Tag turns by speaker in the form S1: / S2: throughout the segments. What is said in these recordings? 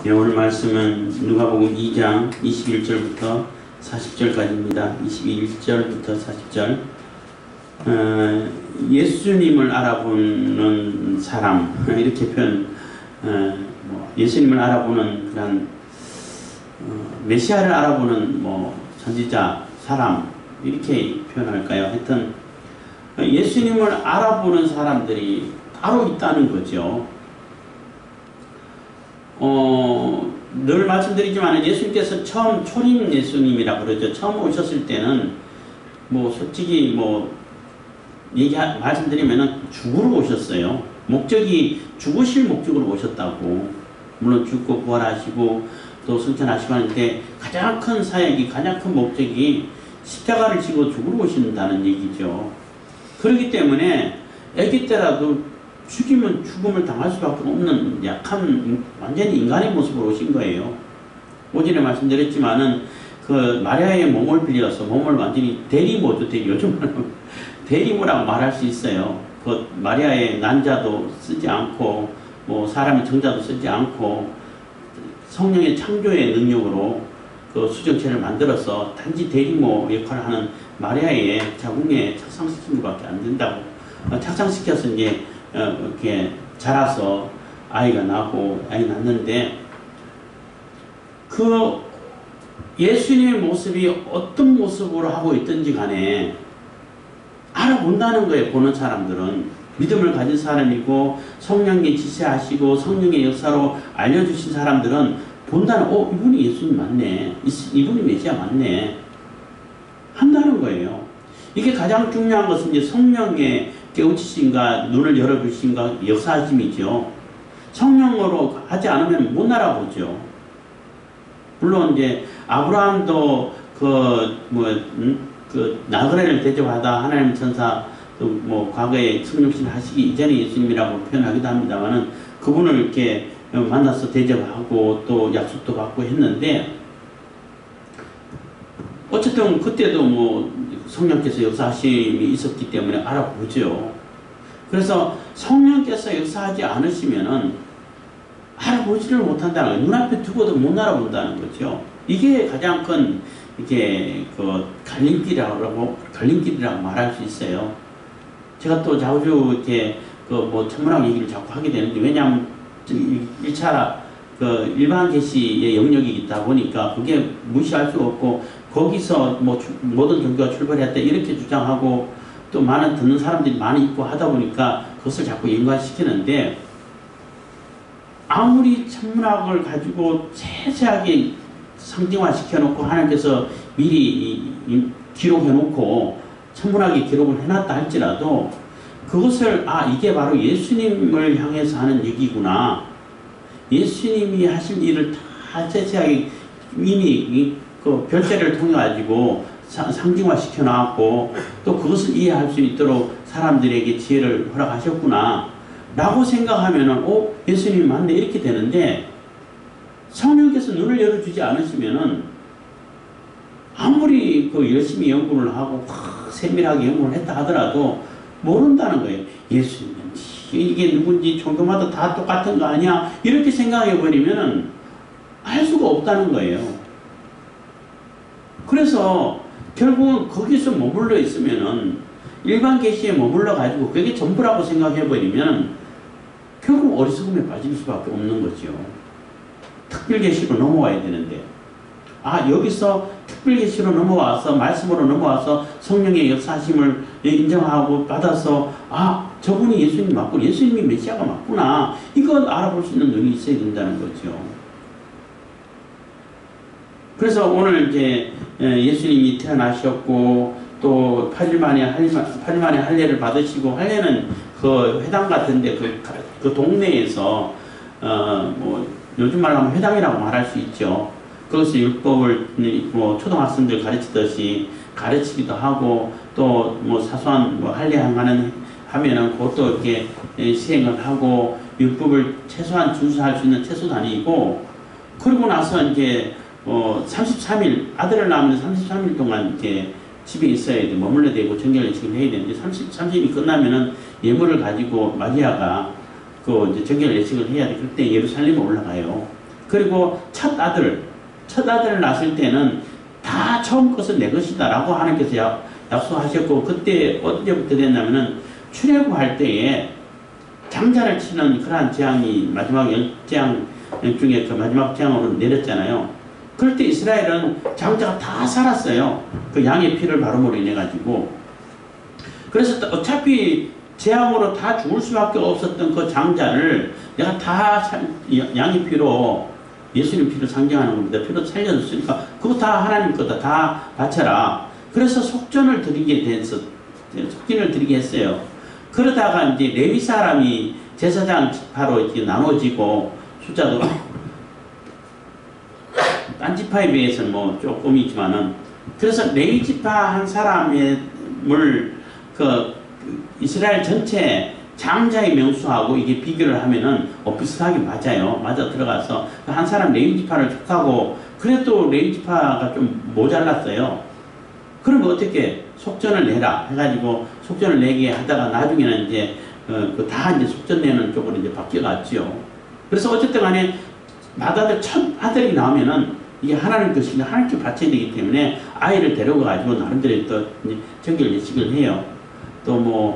S1: 네, 오늘 말씀은 누가복음 2장 21절부터 40절까지입니다. 21절부터 40절. 예수님을 알아보는 사람, 이렇게 표현, 예수님을 알아보는 그런 메시아를 알아보는 선지자, 사람, 이렇게 표현할까요? 하여튼 예수님을 알아보는 사람들이 따로 있다는 거죠. 늘 말씀드리지만 예수님께서 처음 초림 예수님이라 그러죠. 처음 오셨을 때는 솔직히 말씀드리면은 죽으러 오셨어요. 목적이 죽으실 목적으로 오셨다고. 물론 죽고 부활하시고 또 승천하시고 하는데 가장 큰 사역이, 가장 큰 목적이 십자가를 지고 죽으러 오신다는 얘기죠. 그렇기 때문에 아기 때라도 죽이면 죽음을 당할 수밖에 없는 약한 완전히 인간의 모습으로 오신 거예요. 오전에 말씀드렸지만은 그 마리아의 몸을 빌려서 몸을 완전히 대리모죠. 요즘은 대리모라고 말할 수 있어요. 그 마리아의 난자도 쓰지 않고 사람의 정자도 쓰지 않고 성령의 창조의 능력으로 그 수정체를 만들어서 단지 대리모 역할을 하는 마리아의 자궁에 착상시킨 것밖에 안 된다고. 착상시켜서 이제 이렇게 자라서 아이가 나고 아이 낳는데 그 예수님의 모습이 어떤 모습으로 하고 있든지 간에 알아본다는 거예요. 보는 사람들은 믿음을 가진 사람이고 성령이 지시하시고 성령의 역사로 알려주신 사람들은 본다는 이분이 예수님 맞네, 이분이 메시아 맞네 한다는 거예요. 이게 가장 중요한 것은 이제 성령의 깨우치신가 눈을 열어주신가 역사하심이죠. 성령으로 하지 않으면 못 알아보죠. 물론 이제 아브라함도 나그네를 대접하다 하나님 천사 과거에 성육신 하시기 이전에 예수님이라고 표현하기도 합니다만은 그분을 이렇게 만나서 대접하고 또 약속도 받고 했는데 어쨌든 그때도 성령께서 역사하심이 있었기 때문에 알아보죠. 그래서 성령께서 역사하지 않으시면은 알아보지를 못한다는 거예요. 눈앞에 두고도 못 알아본다는 거죠. 이게 가장 큰 갈림길이라고 말할 수 있어요. 제가 또 자주 이렇게 천문학 얘기를 자꾸 하게 되는데, 왜냐하면 1차 일반 계시의 영역이 있다 보니까 그게 무시할 수 없고, 거기서 모든 종교가 출발했다 이렇게 주장하고 또 많은 듣는 사람들이 많이 있고 하다 보니까 그것을 자꾸 연관시키는데, 아무리 천문학을 가지고 세세하게 상징화 시켜놓고 하나님께서 미리 기록해놓고 천문학에 기록을 해놨다 할지라도 그것을 이게 바로 예수님을 향해서 하는 얘기구나, 예수님이 하신 일을 다 세세하게 이미 그 별자리를 통해 가지고 상징화 시켜놨고 또 그것을 이해할 수 있도록 사람들에게 지혜를 허락하셨구나 라고 생각하면은 예수님이 맞네 이렇게 되는데, 성령께서 눈을 열어주지 않으시면은 아무리 열심히 연구를 하고 세밀하게 연구를 했다 하더라도 모른다는 거예요. 예수님은 이게 누군지 종교마다 다 똑같은 거 아니야 이렇게 생각해 버리면은 알 수가 없다는 거예요. 그래서 결국은 거기서 머물러 있으면은 일반 계시에 머물러 가지고 그게 전부라고 생각해 버리면 결국 어리석음에 빠질 수밖에 없는 거죠. 특별 계시로 넘어와야 되는데, 여기서 특별 계시로 넘어와서 말씀으로 넘어와서 성령의 역사심을 인정하고 받아서 저분이 예수님 맞구나, 예수님이 메시아가 맞구나, 이건 알아볼 수 있는 눈이 있어야 된다는 거죠. 그래서 오늘 이제 예수님이 태어나셨고 또 8일 만에 할례를 받으시고, 할례는 그 회당 같은데 그 동네에서 요즘 말로 하면 회당이라고 말할 수 있죠. 거기서 율법을 초등학생들 가르치듯이 가르치기도 하고 또 사소한 할례 하면은 그것도 이렇게 시행을 하고 율법을 최소한 준수할 수 있는 최소단위이고, 그러고 나서 이제 33일, 아들을 낳으면 33일 동안 이제 집에 있어야 돼. 머물러야 되고 정결예식을 해야 되는데 30일이 끝나면은 예물을 가지고 마리아가 이제 정결예식을 해야 돼. 그때 예루살렘에 올라가요. 그리고 첫 아들을 낳았을 때는 다 처음 것은 내 것이다 라고 하나님께서 약속하셨고, 그때 언제부터 됐냐면은 출애굽할 때에 장자를 치는 그러한 재앙이 마지막 재앙 중에 그 마지막 재앙으로 내렸잖아요. 그럴 때 이스라엘은 장자가 다 살았어요. 그 양의 피를 바름으로 인해 가지고. 그래서 어차피 재앙으로 다 죽을 수밖에 없었던 그 장자를 내가 다 양의 피로, 예수님 피를 상징하는 겁니다. 피로 살려줬으니까 그거 다 하나님 거다, 다 바쳐라. 그래서 속전을 드리게 했어요. 그러다가 이제 레위 사람이 제사장 지파로 이렇게 나눠지고, 숫자도 딴 지파에 비해서는 뭐 조금이지만은, 그래서 레위 지파 한 사람을 이스라엘 전체 장자의 명수하고 이게 비교를 하면은 비슷하게 맞아요. 맞아 들어가서 한 사람 레위 지파를 촉하고, 그래도 레위 지파가 좀 모자랐어요. 그러면 어떻게 속전을 내라 해가지고 속전을 내게 하다가 나중에는 이제 다 이제 속전 내는 쪽으로 이제 바뀌어갔죠. 그래서 어쨌든 간에 맏아들 첫 아들이 나오면은 이게 하나님 뜻이니까 하나님께 바쳐야 되기 때문에 아이를 데려가가지고 나름대로 또 정결 예식을 해요. 또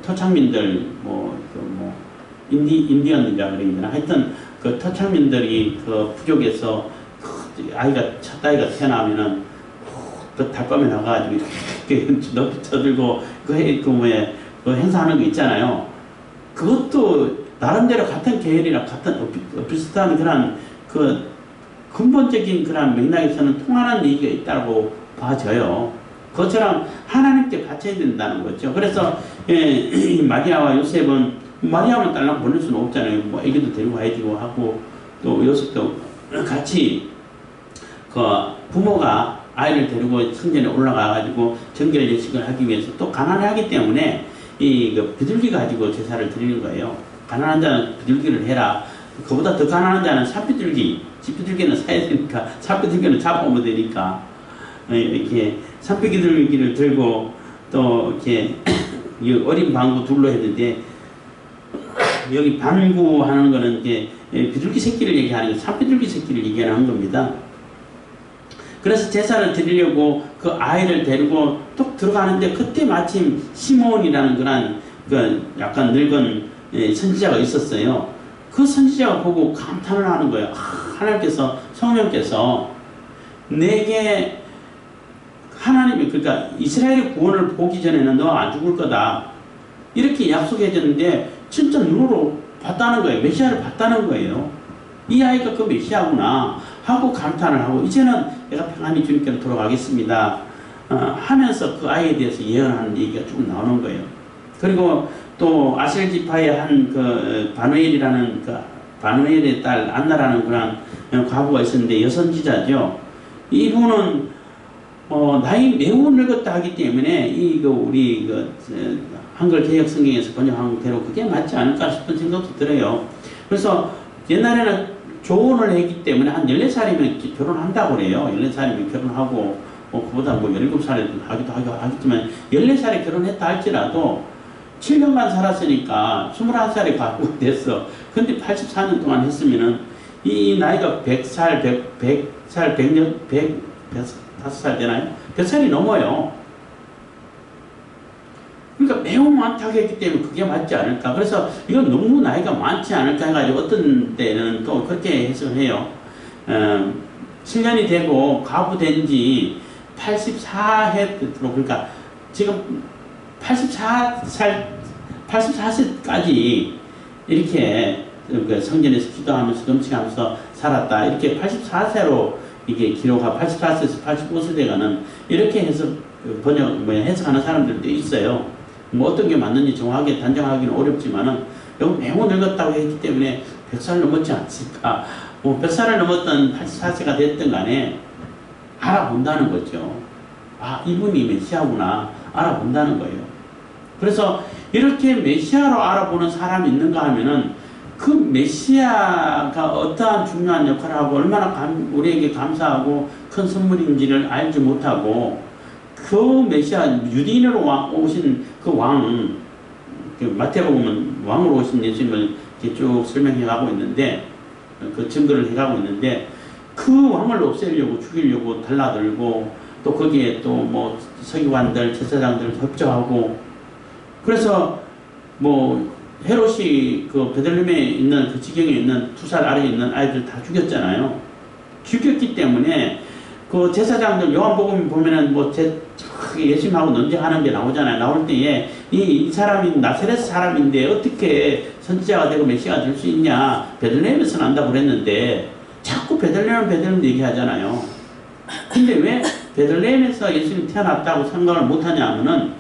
S1: 토착민들, 인디언이라 그러나 하여튼 그 토착민들이 그 부족에서 첫 아이가 태어나면은 그 달밤에 나가가지고 이렇게 높이 쳐들고 그 행사하는 거 있잖아요. 그것도 나름대로 같은 계열이나 같은 비슷한 그런 그 근본적인 그런 맥락에서는 통하는 얘기가 있다고 봐져요. 그것처럼 하나님께 바쳐야 된다는 거죠. 그래서 마리아와 요셉은, 마리아만 딸랑 보낼 수는 없잖아요. 뭐 애기도 데리고 가야지고 하고, 또 요셉도 같이 그 부모가 아이를 데리고 성전에 올라가가지고 정결 예식을 하기 위해서 또 가난하기 때문에 그 비둘기 가지고 제사를 드리는 거예요. 가난한 자는 비둘기를 해라. 그보다 더 가난한 자는 산비둘기, 집비둘기는 사야 되니까, 산비둘기는 잡아오면 되니까, 이렇게 산비둘기를 들고 또 이렇게 어린 방구 둘로 했는데, 여기 방구하는 거는 이제 비둘기 새끼를 얘기하는 거, 산비둘기 새끼를 얘기하는 겁니다. 그래서 제사를 드리려고 그 아이를 데리고 뚝 들어가는데, 그때 마침 시몬이라는 그런 약간 늙은 선지자가 있었어요. 그 선지자가 보고 감탄을 하는 거예요. 하나님께서, 성령께서 내게 하나님이, 그러니까 이스라엘의 구원을 보기 전에는 너 안 죽을 거다 이렇게 약속해 줬는데 진짜 눈으로 봤다는 거예요. 메시아를 봤다는 거예요. 이 아이가 그 메시아구나 하고 감탄을 하고, 이제는 내가 평안히 주님께로 돌아가겠습니다 하면서 그 아이에 대해서 예언하는 얘기가 쭉 나오는 거예요. 그리고 또 아셀 지파의 한 바누엘이라는 바누엘의 딸 안나라는 그런 과부가 있었는데, 여선지자죠. 이분은 나이 매우 늙었다 하기 때문에 우리 한글 개혁 성경에서 번역한 대로 그게 맞지 않을까 싶은 생각도 들어요. 그래서 옛날에는 조언을 했기 때문에 한 14살이면 결혼한다고 그래요. 14살이면 결혼하고, 그보다 17살에도 하겠지만 14살에 결혼했다 할지라도 7년간 살았으니까 21살에 과부가 됐어. 근데 84년 동안 했으면은 이 나이가 100살, 105살 되나요? 100살이 넘어요. 그러니까 매우 많다고 했기 때문에 그게 맞지 않을까. 그래서 이건 너무 나이가 많지 않을까 해가지고 어떤 때는 또 그렇게 해석을 해요. 7년이 되고 과부된 지 84해, 그러니까 지금 84세까지 이렇게 성전에서 기도하면서 금식하면서 살았다. 이렇게 84세로 이게 기록하 84세에서 85세대 가는 이렇게 해서 해석하는 사람들도 있어요. 뭐 어떤 게 맞는지 정확하게 단정하기는 어렵지만은 너무 매우 늙었다고 했기 때문에 100살 넘었지 않습니까? 100살을 넘었던 84세가 됐든 간에 알아본다는 거죠. 이분이 메시아구나 알아본다는 거예요. 그래서 이렇게 메시아로 알아보는 사람이 있는가 하면은 그 메시아가 어떠한 중요한 역할을 하고 얼마나 우리에게 감사하고 큰 선물인지를 알지 못하고, 그 메시아 유대인으로 오신 그 왕, 마태복음은 왕으로 오신 예수님을 이렇게 쭉 설명해가고 있는데, 그 증거를 해가고 있는데, 그 왕을 없애려고 죽이려고 달라들고, 또 거기에 또 뭐 서기관들, 제사장들 협조하고, 그래서 뭐 헤롯이 그 베들레헴에 있는 그 지경에 있는 2살 아래에 있는 아이들 다 죽였잖아요. 죽였기 때문에 그 제사장들 요한복음 보면은 뭐 예수님하고 논쟁하는 게 나오잖아요. 나올 때에 이 사람이 나사렛 사람인데 어떻게 선지자가 되고 메시아가 될 수 있냐, 베들레헴에서 난다고 그랬는데 자꾸 베들레헴 얘기하잖아요. 근데 왜 베들레헴에서 예수님 태어났다고 생각을 못하냐 하면은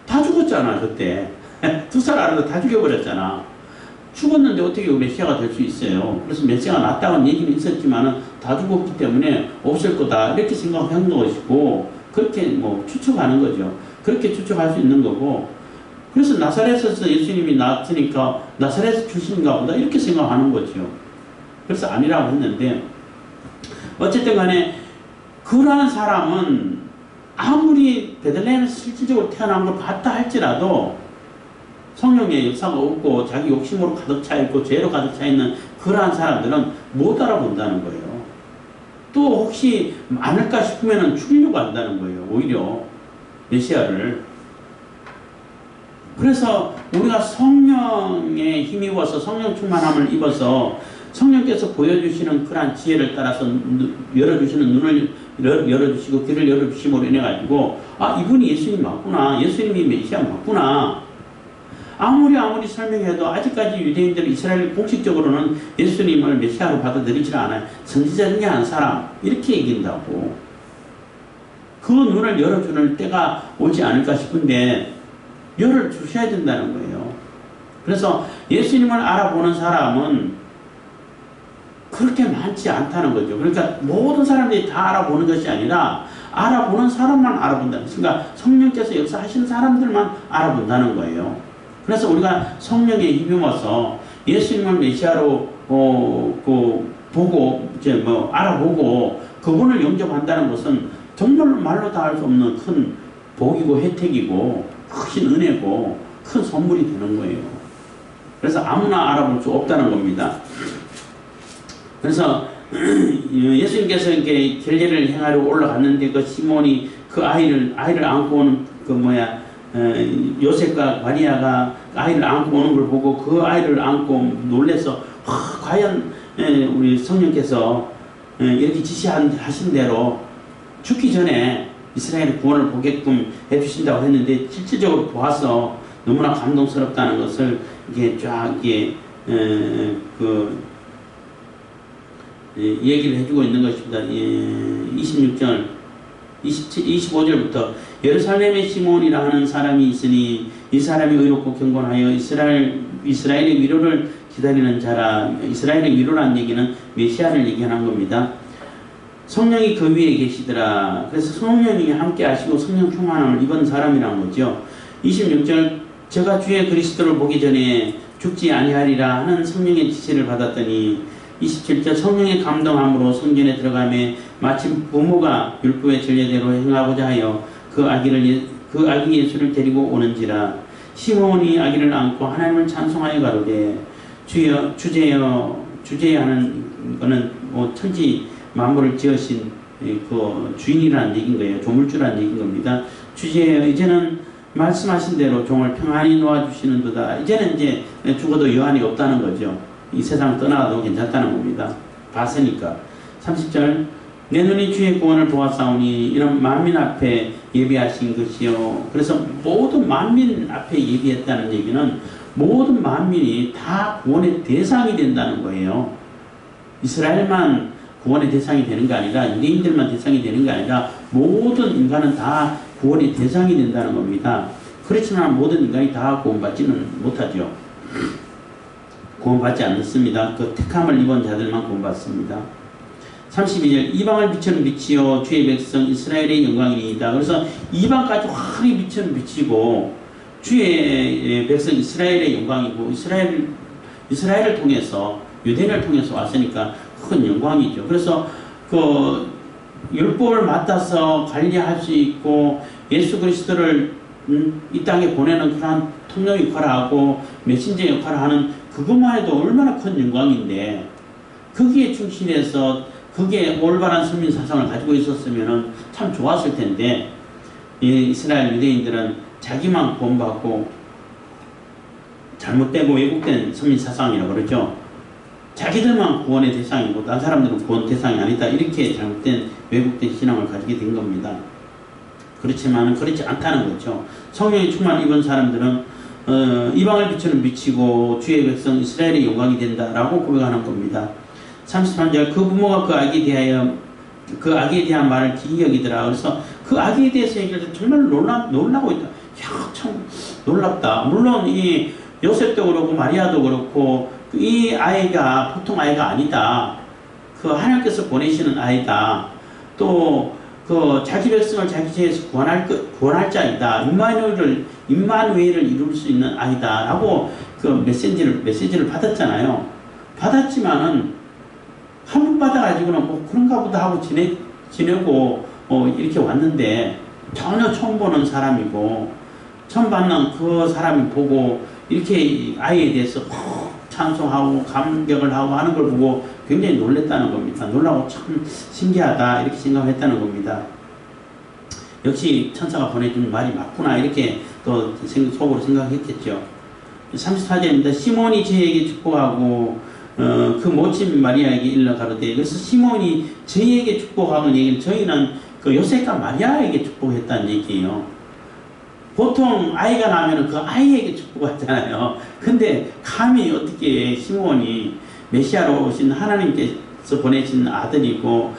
S1: 다 죽었잖아. 그때 2살 아래도 다 죽여버렸잖아. 죽었는데 어떻게 메시아가 될 수 있어요. 그래서 메시아가 났다는 얘기는 있었지만은 다 죽었기 때문에 없을 거다 이렇게 생각한 것이고, 그렇게 뭐 추측하는 거죠. 그렇게 추측할 수 있는 거고, 그래서 나사렛에서 예수님이 나왔으니까 나사렛 출신인가 보다 이렇게 생각하는 거죠. 그래서 아니라고 했는데, 어쨌든 간에 그러한 사람은 아무리 베들레헴에서 실질적으로 태어난 걸 봤다 할지라도 성령의 역사가 없고 자기 욕심으로 가득 차 있고 죄로 가득 차 있는 그러한 사람들은 못 알아본다는 거예요. 또 혹시 많을까 싶으면 죽이려고 한다는 거예요. 오히려 메시아를. 그래서 우리가 성령에 힘입어서 성령 충만함을 입어서 성령께서 보여주시는 그러한 지혜를 따라서 열어주시는 눈을 열어주시고 귀를 열어주심으로 인해 가지고, 아, 이분이 예수님 맞구나, 예수님이 메시아 맞구나. 아무리 설명해도 아직까지 유대인들은 이스라엘 공식적으로는 예수님을 메시아로 받아들이지 않아요. 선지자 중에 한 사람 이렇게 얘기한다고. 그 눈을 열어주는 때가 오지 않을까 싶은데 열어주셔야 된다는 거예요. 그래서 예수님을 알아보는 사람은 그렇게 많지 않다는 거죠. 그러니까 모든 사람들이 다 알아보는 것이 아니라 알아보는 사람만 알아본다는 거예요. 그러니까 성령께서 역사하시는 사람들만 알아본다는 거예요. 그래서 우리가 성령에 힘입어서 예수님을 메시아로 보고 이제 뭐 알아보고 그분을 영접한다는 것은 정말 말로 다 할 수 없는 큰 복이고 혜택이고 큰 은혜고 큰 선물이 되는 거예요. 그래서 아무나 알아볼 수 없다는 겁니다. 그래서 예수님께서 이렇게 결례를 행하려 올라갔는데 그 시몬이 그 아이를 안고 오는 요셉과 마리아가 아이를 안고 오는 걸 보고 그 아이를 안고 놀래서 과연 우리 성령께서 이렇게 지시하신 대로 죽기 전에 이스라엘의 구원을 보게끔 해주신다고 했는데 실질적으로 보아서 너무나 감동스럽다는 것을 이게 쫙 얘기를 해주고 있는 것입니다. 26절, 25절부터 예루살렘에 시몬이라 하는 사람이 있으니 이 사람이 의롭고 경건하여 이스라엘의 위로를 기다리는 자라. 이스라엘의 위로라는 얘기는 메시아를 얘기하는 겁니다. 성령이 그 위에 계시더라. 그래서 성령이 함께 하시고 성령 충만함을 입은 사람이란 거죠. 26절, 제가 주의 그리스도를 보기 전에 죽지 아니하리라 하는 성령의 지시를 받았더니 27절, 성령의 감동함으로 성전에 들어가매 마침 부모가 율법의 전례대로 행하고자 하여 그 아기 예수를 데리고 오는지라. 시몬이 아기를 안고 하나님을 찬송하여 가로되 주여 주제여 하는 거는 뭐 천지 만물을 지으신 그 주인이라는 얘기인 거예요. 조물주라는 얘기인 겁니다. 주제여, 이제는 말씀하신 대로 종을 평안히 놓아주시는도다. 이제는 이제 죽어도 여한이 없다는 거죠. 이 세상 떠나도 괜찮다는 겁니다. 봤으니까. 30절, 내 눈이 주의 구원을 보았사오니 이런 만민 앞에 예비하신 것이요. 그래서 모든 만민 앞에 예비했다는 얘기는 모든 만민이 다 구원의 대상이 된다는 거예요. 이스라엘만 구원의 대상이 되는 게 아니라 유대인들만 대상이 되는 게 아니라 모든 인간은 다 구원의 대상이 된다는 겁니다. 그렇지만 모든 인간이 다 구원받지는 못하죠. 구원받지 않습니다. 그 택함을 입은 자들만 구원받습니다. 32절, 이방을 비추는 빛이요 주의 백성 이스라엘의 영광이니이다. 그래서 이방까지 환히 비추는 빛이고 주의 백성 이스라엘의 영광이고 이스라엘을 통해서 유대인을 통해서 왔으니까 큰 영광이죠. 그래서 그 율법을 맡아서 관리할 수 있고 예수 그리스도를 이 땅에 보내는 그런 통역 역할을 하고 메신저 역할을 하는 그것만 해도 얼마나 큰 영광인데 거기에 충실해서 그게 올바른 선민 사상을 가지고 있었으면 참 좋았을 텐데 이 이스라엘 유대인들은 자기만 구원받고 잘못되고 왜곡된 선민 사상이라고 그러죠. 자기들만 구원의 대상이고 다른 사람들은 구원 대상이 아니다. 이렇게 잘못된 왜곡된 신앙을 가지게 된 겁니다. 그렇지만 그렇지 않다는 거죠. 성령의 충만을 입은 사람들은 이방을 비추는 빛이고 주의 백성 이스라엘의 영광이 된다라고 고백하는 겁니다. 33절 그 부모가 그 아기에 대한 말을 기이 여기더라. 그래서 그 아기에 대해서 얘기할 때 정말 놀라고 있다. 야, 참 놀랍다. 물론 이 요셉도 그렇고 마리아도 그렇고 이 아이가 보통 아이가 아니다. 그 하나님께서 보내시는 아이다. 또 그 자기 백성을 자기 죄에서 구원할 자이다. 임마누엘을 이룰 수 있는 아이다라고 그 메시지를 받았잖아요. 받았지만은 한 번 받아가지고는 뭐 그런가 보다 하고 지내고 이렇게 왔는데 전혀 처음 보는 사람이고 처음 받는 그 사람이 보고 이렇게 아이에 대해서 찬송하고 감격을 하고 하는 걸 보고 굉장히 놀랬다는 겁니다. 놀라고 참 신기하다 이렇게 생각했다는 겁니다. 역시 천사가 보내준 말이 맞구나 이렇게 또 속으로 생각했겠죠. 34절입니다. 시몬이 저에게 축복하고 그 모친 마리아에게 일러 가로되 그래서 시몬이 저희에게 축복하는 얘기는 저희는 그 요셉과 마리아에게 축복했다는 얘기예요. 보통 아이가 나면 그 아이에게 축복하잖아요. 근데 감히 어떻게 시몬이 메시아로 오신 하나님께서 보내신 아들이고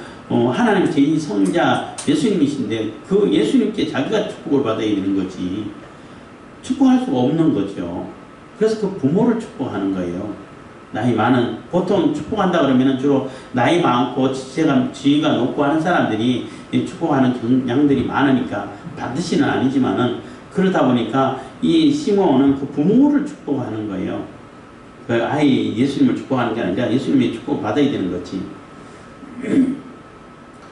S1: 하나님 제2성자 예수님이신데 그 예수님께 자기가 축복을 받아야 되는 거지 축복할 수가 없는 거죠. 그래서 그 부모를 축복하는 거예요. 나이 많은 보통 축복한다 그러면 주로 나이 많고 지위가 높고 하는 사람들이 축복하는 양들이 많으니까 반드시는 아니지만은 그러다 보니까 이 시몬은 그 부모를 축복하는 거예요. 그 아이 예수님을 축복하는 게 아니라 예수님의 축복을 받아야 되는 거지.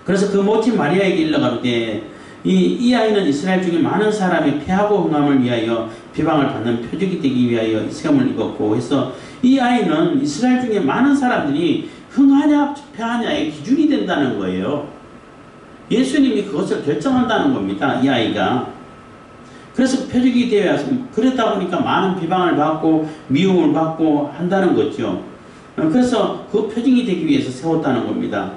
S1: 그래서 그 모친 마리아에게 일러가로되 이 아이는 이스라엘 중에 많은 사람이 패하고 흥함을 위하여 비방을 받는 표적이 되기 위하여 이 시험을 입었고 해서 이 아이는 이스라엘 중에 많은 사람들이 흥하냐 패하냐의 기준이 된다는 거예요. 예수님이 그것을 결정한다는 겁니다. 이 아이가. 그래서 표적이 되어야 그러다 보니까 많은 비방을 받고 미움을 받고 한다는 거죠. 그래서 그 표징이 되기 위해서 세웠다는 겁니다.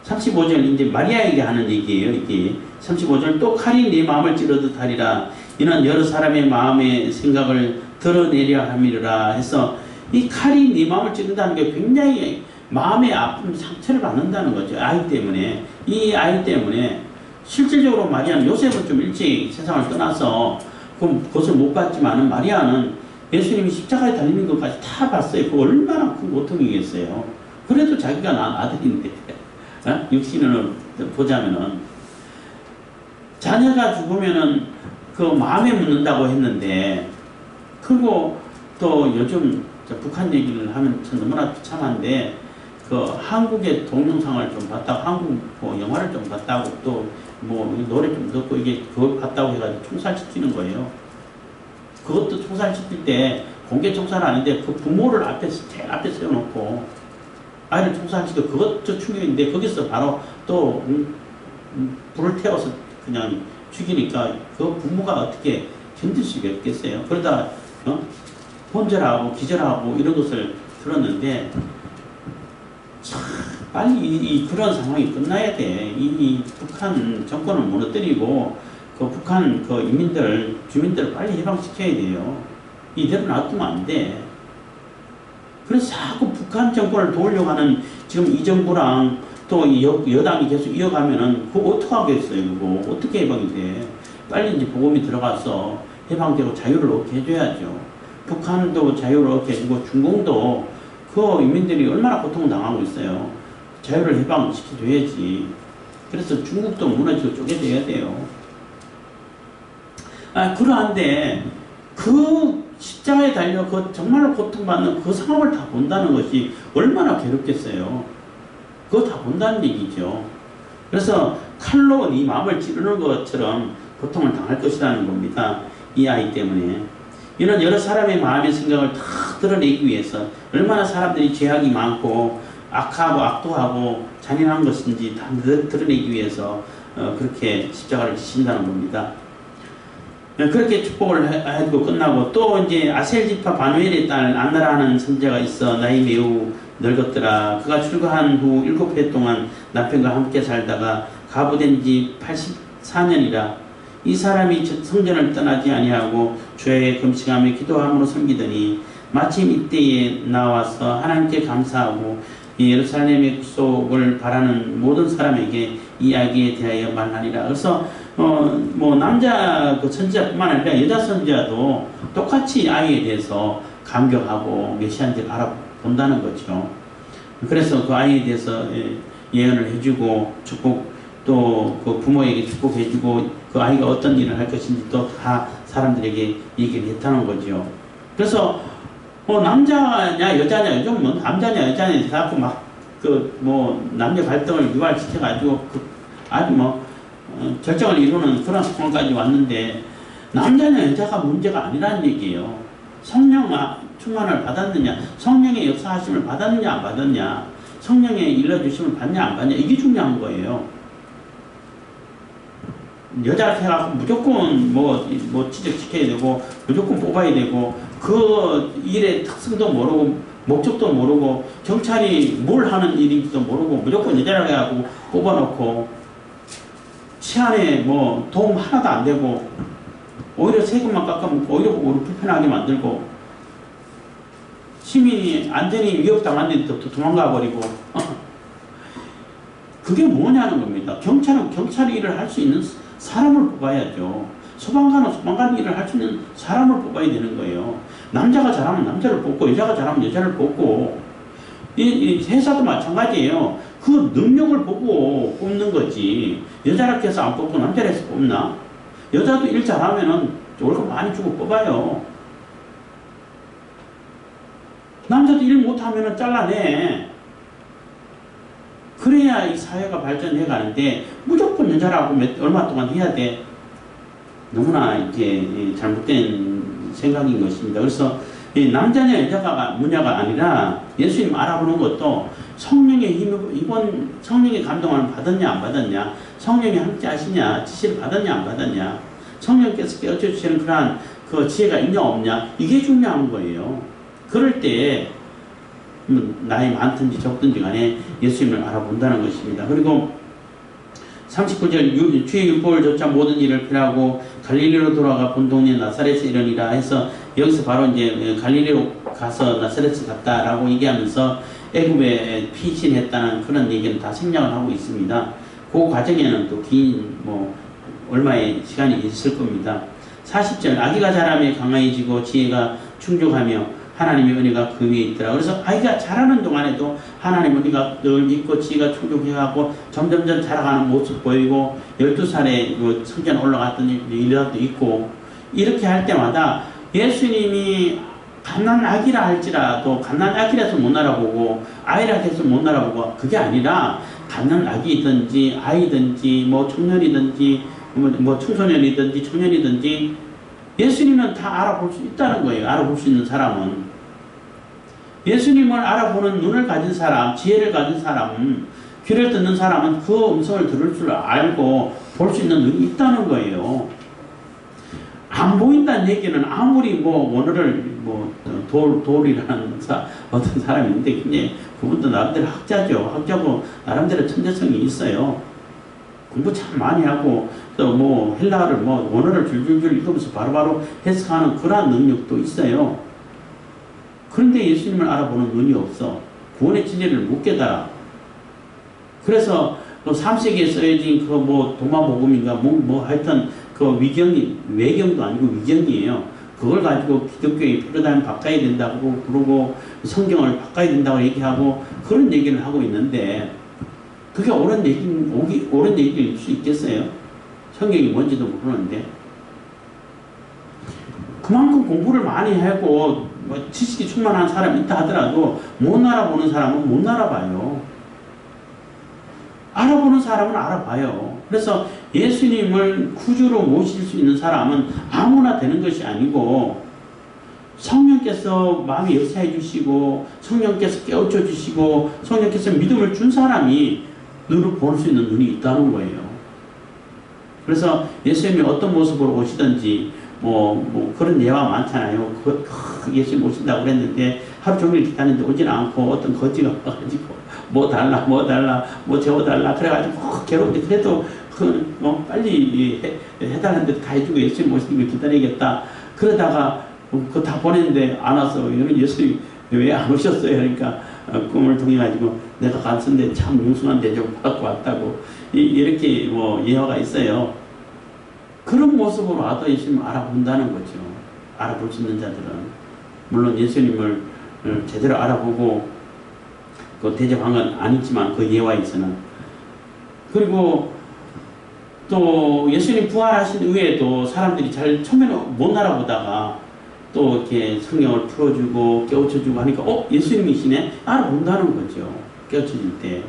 S1: 35절 이제 마리아에게 하는 얘기예요. 이게 35절 또 칼이 네 마음을 찌르듯 하리라. 이는 여러 사람의 마음의 생각을 드러내려 함이라 해서 이 칼이 네 마음을 찌른다는 게 굉장히 마음의 아픔 상처를 받는다는 거죠. 아이 때문에 이 아이 때문에 실질적으로 마리아는 요셉은 좀 일찍 세상을 떠나서 그것을 못 봤지만은 마리아는 예수님이 십자가에 달리는 것까지 다 봤어요. 그 얼마나 큰 고통이겠어요. 그래도 자기가 낳은 아들인데 육신을 보자면은 자녀가 죽으면은 그 마음에 묻는다고 했는데 그리고 또 요즘 북한 얘기를 하면 참 너무나 비참한데 그 한국의 동영상을 좀 봤다고 한국 뭐 영화를 좀 봤다고 또 뭐 노래 좀 듣고 이게 그걸 봤다고 해가지고 총살시키는 거예요. 그것도 총살시킬 때 공개 총살 아닌데 그 부모를 제일 앞에 세워놓고 아이를 총살시켜 그것도 충격인데 거기서 바로 또 불을 태워서 그냥 죽이니까 그 부모가 어떻게 견딜 수가 없겠어요. 그러다 혼절하고 기절하고 이런 것을 들었는데 참 빨리 그런 상황이 끝나야 돼. 이 북한 정권을 무너뜨리고 그 북한 그 주민들을 빨리 해방시켜야 돼요. 이대로 놔두면 안 돼. 그래서 자꾸 북한 정권을 도우려고 하는 지금 이 정부랑 또 여당이 계속 이어가면은 그거 어떡하겠어요. 그거 어떻게 해방이 돼. 빨리 이제 복음이 들어가서 해방되고 자유를 얻게 해줘야죠. 북한도 자유를 얻게 해주고 중공도 그 인민들이 얼마나 고통을 당하고 있어요. 자유를 해방시켜줘야지. 그래서 중국도 무너지고 쪼개져야 돼요. 그러한데 그 십자가에 달려 그 정말로 고통받는 그 상황을 다 본다는 것이 얼마나 괴롭겠어요. 그거 다 본다는 얘기죠. 그래서 칼로 네 마음을 찌르는 것처럼 고통을 당할 것이라는 겁니다. 이 아이 때문에. 이런 여러 사람의 마음의 생각을 다 드러내기 위해서 얼마나 사람들이 죄악이 많고 악하고 악도하고 잔인한 것인지 다 드러내기 위해서 그렇게 십자가를 지신다는 겁니다. 그렇게 축복을 해주고 끝나고 또 이제 아셀 지파 바누엘의 딸 안나라는 선지자가 있어 나이 매우 늙었더라. 그가 출가한 후 7해 동안 남편과 함께 살다가 가부된 지 84년이라. 이 사람이 성전을 떠나지 아니하고 주에 금식하며 기도함으로 섬기더니 마침 이때에 나와서 하나님께 감사하고 예루살렘의 구속을 바라는 모든 사람에게 이야기에 대하여 말하니라. 그래서 뭐 남자 그 선지자뿐만 아니라 여자 선지자도 똑같이 아이에 대해서 감격하고 메시아인지를 알아본다는 거죠. 그래서 그 아이에 대해서 예언을 해주고 축복 또 그 부모에게 축복해주고 그 아이가 어떤 일을 할 것인지 또 다 사람들에게 얘기를 했다는 거죠. 그래서 남자냐 여자냐 요즘 뭐 남자냐 여자냐 자꾸 막 그 뭐 남녀 갈등을 유발시켜가지고 아주 뭐 절정을 이루는 그런 상황까지 왔는데 남자냐 여자가 문제가 아니라는 얘기예요. 성령 충만을 받았느냐, 성령의 역사하심을 받았느냐 안 받았냐, 성령의 일러주심을 받냐 안 받냐, 이게 중요한 거예요. 여자를 해갖고 무조건 뭐 취직시켜야 되고 무조건 뽑아야 되고 그 일의 특성도 모르고 목적도 모르고 경찰이 뭘 하는 일인지도 모르고 무조건 여자를 해갖고 뽑아놓고 치안에 뭐 도움 하나도 안 되고 오히려 세금만 깎아먹고 오히려 우리 불편하게 만들고 시민이 안전이 위협당하는데 또 도망가 버리고 그게 뭐냐는 겁니다. 경찰은 경찰 일을 할 수 있는 사람을 뽑아야죠. 소방관은 소방관 일을 할 수 있는 사람을 뽑아야 되는 거예요. 남자가 잘하면 남자를 뽑고 여자가 잘하면 여자를 뽑고 이 회사도 마찬가지예요. 그 능력을 보고 뽑는 거지. 여자라 해서 안 뽑고 남자라 해서 뽑나? 여자도 일 잘하면은 월급 많이 주고 뽑아요. 남자도 일 못하면은 잘라내. 그래야 이 사회가 발전해 가는데 무조건 여자라고 얼마 동안 해야 돼. 너무나 이게 잘못된 생각인 것입니다. 그래서 남자냐 여자가 문제가 아니라 예수님 알아보는 것도 성령의 힘, 이번 성령의 감동을 받았냐 안 받았냐, 성령이 함께 하시냐, 지시를 받았냐 안 받았냐, 성령께서 깨워주시는 그러한 그 지혜가 있냐 없냐, 이게 중요한 거예요. 그럴 때 나이 많든지 적든지 간에 예수님을 알아본다는 것입니다. 그리고 39절 주의 율법을 좇아 모든 일을 필하고 갈릴리로 돌아가 본 동네 나사렛에 이르니라 해서 여기서 바로 이제 갈릴리로 가서 나사렛에 갔다라고 얘기하면서 애굽에 피신했다는 그런 얘기는 다 생략을 하고 있습니다. 그 과정에는 또 긴 뭐 얼마의 시간이 있을 겁니다. 40절 아기가 자라며 강화해지고 지혜가 충족하며 하나님의 은혜가 그 위에 있더라. 그래서 아이가 자라는 동안에도 하나님의 은혜가 늘 있고 지혜가 충족해가고 점점점 자라가는 모습 보이고 12살에 성전 올라갔던 일도 있고 이렇게 할 때마다 예수님이 갓난아기라 할지라도 갓난아기라서 못 알아보고 아이라 해서 못 알아보고 그게 아니라 갓난아기든지 아이든지 뭐 청년이든지 뭐 청소년이든지 청년이든지 예수님은 다 알아볼 수 있다는 거예요. 알아볼 수 있는 사람은. 예수님을 알아보는 눈을 가진 사람, 지혜를 가진 사람, 귀를 듣는 사람은 그 음성을 들을 줄 알고 볼 수 있는 눈이 있다는 거예요. 안 보인다는 얘기는 아무리 뭐 오늘을 뭐 돌이라는 어떤 사람이 있는데 근데 그분도 나름대로 학자죠. 학자고 나름대로 천재성이 있어요. 공부 참 많이 하고 또 뭐 헬라어를 뭐 원어를 줄줄줄 읽으면서 바로바로 해석하는 그러한 능력도 있어요. 그런데 예수님을 알아보는 눈이 없어. 구원의 진리를 못 깨달아. 그래서 또 3세기에 쓰여진 그 뭐 도마복음인가 뭐 하여튼 그 외경도 아니고 위경이에요. 그걸 가지고 기독교의 패러다임 바꿔야 된다고 그러고 성경을 바꿔야 된다고 얘기하고 그런 얘기를 하고 있는데 그게 옳은 얘기일 수 있겠어요? 성경이 뭔지도 모르는데. 그만큼 공부를 많이 하고 뭐 지식이 충만한 사람이 있다 하더라도 못 알아보는 사람은 못 알아봐요. 알아보는 사람은 알아봐요. 그래서 예수님을 구주로 모실 수 있는 사람은 아무나 되는 것이 아니고 성령께서 마음에 역사해 주시고 성령께서 깨우쳐 주시고 성령께서 믿음을 준 사람이 눈을 볼 수 있는 눈이 있다는 거예요. 그래서 예수님이 어떤 모습으로 오시든지 뭐 그런 예화 많잖아요. 예수님 오신다고 그랬는데 하루 종일 기다리는데 오지는 않고 어떤 거지가 와가지고 뭐 달라 뭐 재워달라 그래가지고 괴로운데 그래도 빨리 해달라는데 다 해주고 예수님 오시는 걸 기다리겠다 그러다가 그거 다 보냈는데 안 왔어. 이런 예수님 왜 안 오셨어요? 그러니까 꿈을 통해 가지고 내가 갔었는데 참 융숭한 대접을 받고 왔다고 이렇게 예화가 있어요. 그런 모습으로 와도 예수님을 알아본다는 거죠. 알아볼 수 있는 자들은 물론 예수님을 제대로 알아보고 그 대접한 건 아니지만 그 예화에서는 그리고 또 예수님 부활하신 후에도 사람들이 잘 처음에는 못 알아보다가 또 이렇게 성경을 풀어주고 깨우쳐주고 하니까 예수님이시네? 알아본다는 거죠. 깨우쳐줄 때.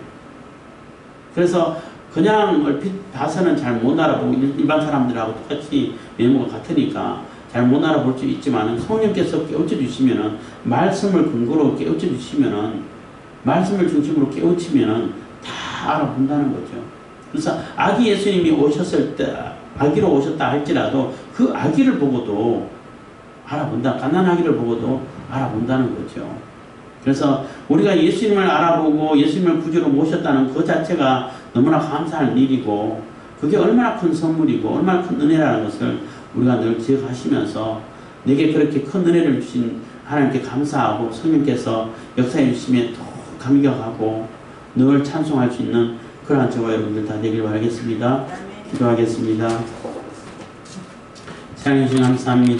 S1: 그래서 그냥 얼핏 봐서는 잘 못 알아보고 일반 사람들하고 똑같이 외모가 같으니까 잘 못 알아볼 수 있지만 성령께서 깨우쳐주시면은 말씀을 근거로 깨우쳐주시면은 말씀을 중심으로 깨우치면은 다 알아본다는 거죠. 그래서 아기 예수님이 오셨을 때 아기로 오셨다 할지라도 그 아기를 보고도 알아본다. 갓난아기를 보고도 알아본다는 거죠. 그래서 우리가 예수님을 알아보고 예수님을 구주로 모셨다는 그 자체가 너무나 감사할 일이고 그게 얼마나 큰 선물이고 얼마나 큰 은혜라는 것을 우리가 늘 기억하시면서 내게 그렇게 큰 은혜를 주신 하나님께 감사하고 성령께서 역사해 주시면 또 감격하고 늘 찬송할 수 있는 그러한 저와 여러분들 다 되길 바라겠습니다. 기도하겠습니다. 사랑해 주신 감사합니다.